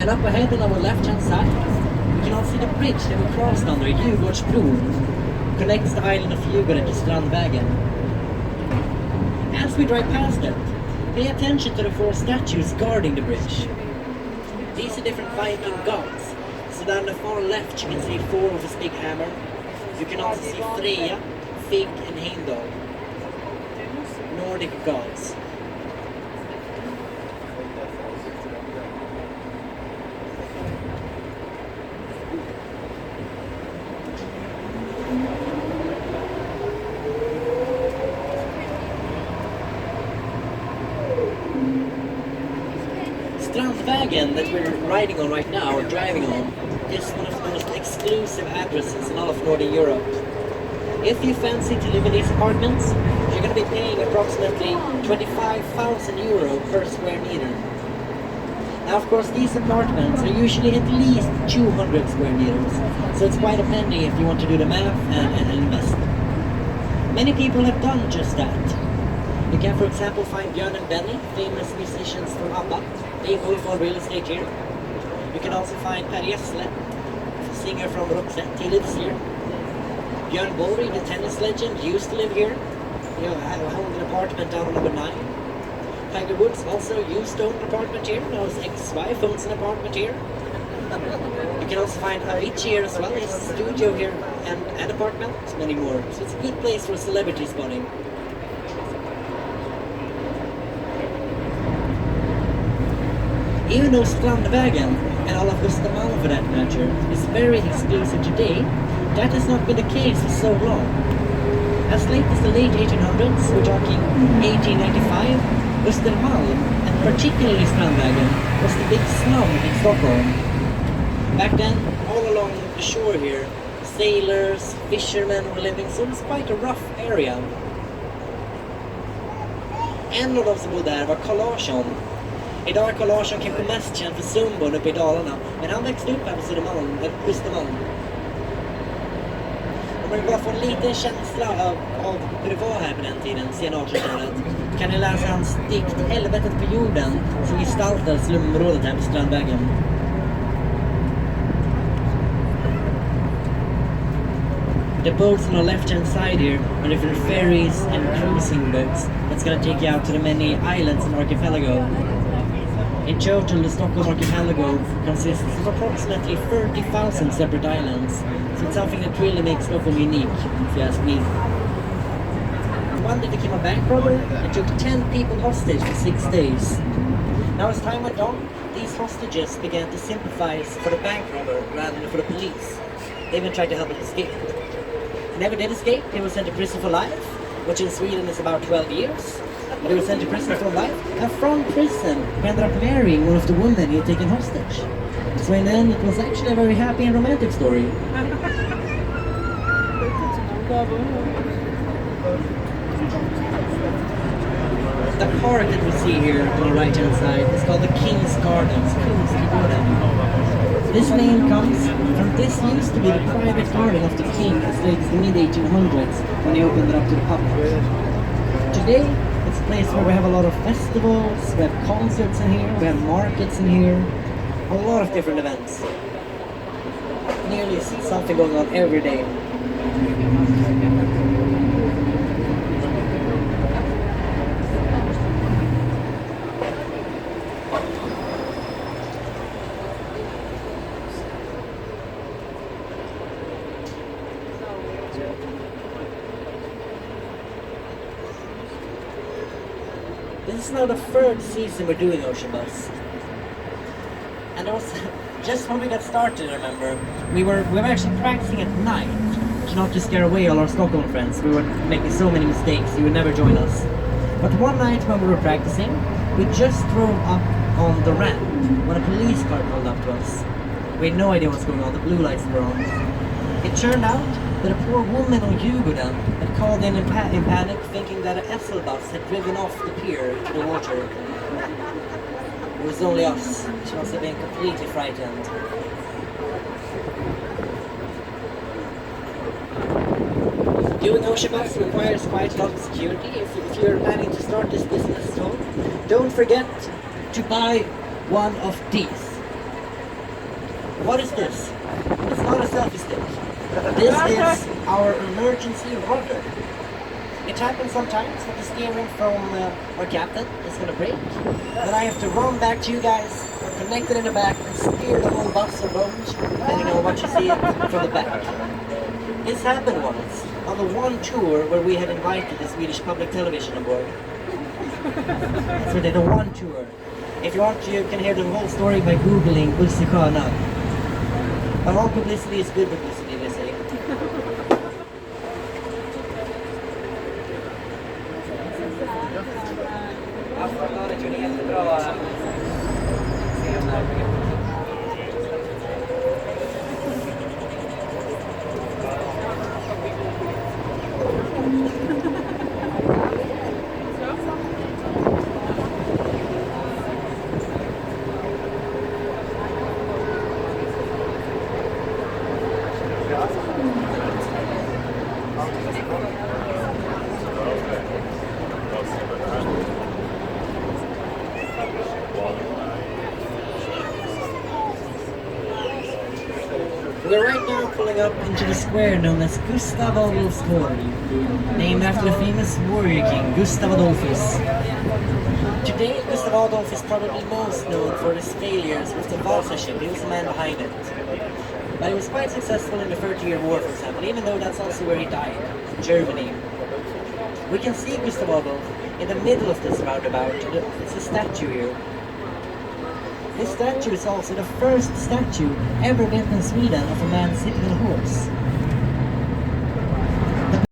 And up ahead on our left-hand side, we can all see the bridge that we crossed under, Djurgårdsbron, connects the island of Djurgården to Strandvägen. As we drive past it, pay attention to the four statues guarding the bridge. These are different Viking gods. So down the far left you can see Thor with his big hammer. You can also see Freya, Frigg and Heimdall. Nordic gods. Strandvägen that we're riding on right now, or driving on, is one of the most exclusive addresses in all of Northern Europe. If you fancy to live in these apartments, you're going to be paying approximately 25,000 euro per square meter. Now of course these apartments are usually at least 200 square meters, so it's quite a penny if you want to do the math and invest. Many people have done just that. You can for example find Björn and Benny, famous musicians from ABBA. They both own real estate here. You can also find Per Gessle, a singer from Roxette, he lives here. Björn Borg, the tennis legend, used to live here. He owned an apartment down on number 9. Tiger Woods also used to own an apartment here. Now his ex-wife owns an apartment here. You can also find Avicii here as well, his studio here and an apartment, many more. So it's a good place for celebrity spotting. Even though Strandvägen, and all of Östermalm for that matter, is very exclusive today, that has not been the case for so long. As late as the late 1800s, we're talking 1895, Östermalm, and particularly Strandvägen, was the big slum in Stockholm. Back then, all along the shore here, sailors, fishermen were living, so it was quite a rough area. En av de som bodde där var Carl Larsson. Idag är Carl Larsson kanske mest känd för Sundborn uppe i Dalarna, men han växte upp här på Östermalm. Om man vill bara få en liten känsla av hur det var här på den tiden, sen 1800-talet, kan ni läsa hans dikt Helvetet på jorden som gestaltar slumområdet här på Strandvägen. The boats on the left-hand side here are different ferries and cruising boats that's going to take you out to the many islands in archipelago. In total, the Stockholm archipelago consists of approximately 30,000 separate islands, so it's something that really makes Stockholm unique, if you ask me. One day became a bank robber and took 10 people hostage for 6 days. Now as time went on, these hostages began to sympathize for the bank robber rather than for the police. They even tried to help him escape. He never did escape. He was sent to prison for life, which in Sweden is about 12 years. But he was sent to prison for life, and from prison he ended up marrying one of the women he had taken hostage. So in the end it was actually a very happy and romantic story. The park that we see here on the right hand side is called the King's Gardens, Kungsträdgården. This name comes from this used to be the private garden of the king as late as the mid-1800s when he opened it up to the public. Today it's a place where we have a lot of festivals, we have concerts in here, we have markets in here, a lot of different events. Nearly something going on every day. This is now the 3rd season we're doing Ocean Bus. And also, just when we got started, I remember, we were actually practicing at night to not to scare away all our Stockholm friends. We were making so many mistakes, you would never join us. But one night when we were practicing, we just drove up on the ramp when a police car pulled up to us. We had no idea what's going on, the blue lights were on. It turned out that a poor woman on Djurgården had called in panic, thinking that an SL bus had driven off the pier to the water. It was only us. She must have been completely frightened. Doing Ocean Bus requires quite a lot of security. If you're planning to start this business at home, don't forget to buy one of these. What is this? It's not a selfie stick. This is our emergency rudder. It happens sometimes that the steering from our captain is going to break. Then I have to run back to you guys, connect it in the back, and steer the whole bus or boat, depending on what you see from the back. This happened once on the one tour where we had invited the Swedish public television aboard. So we did a one tour. If you want, you can hear the whole story by googling Ulse Sjöna. But all publicity is good publicity, they say. Aftonbladet gjorde jättebra scener. We're right now pulling up into the square known as Gustav Adolfs Torg, named after the famous warrior king Gustav Adolphus. Today, Gustav Adolf is probably most known for his failures with the Vasa ship. He was the man behind it. But he was quite successful in the 30-Year War, for example, even though that's also where he died, in Germany. We can see Gustav Adolf in the middle of this roundabout. It's a statue here. This statue is also the first statue ever built in Sweden of a man sitting on a horse.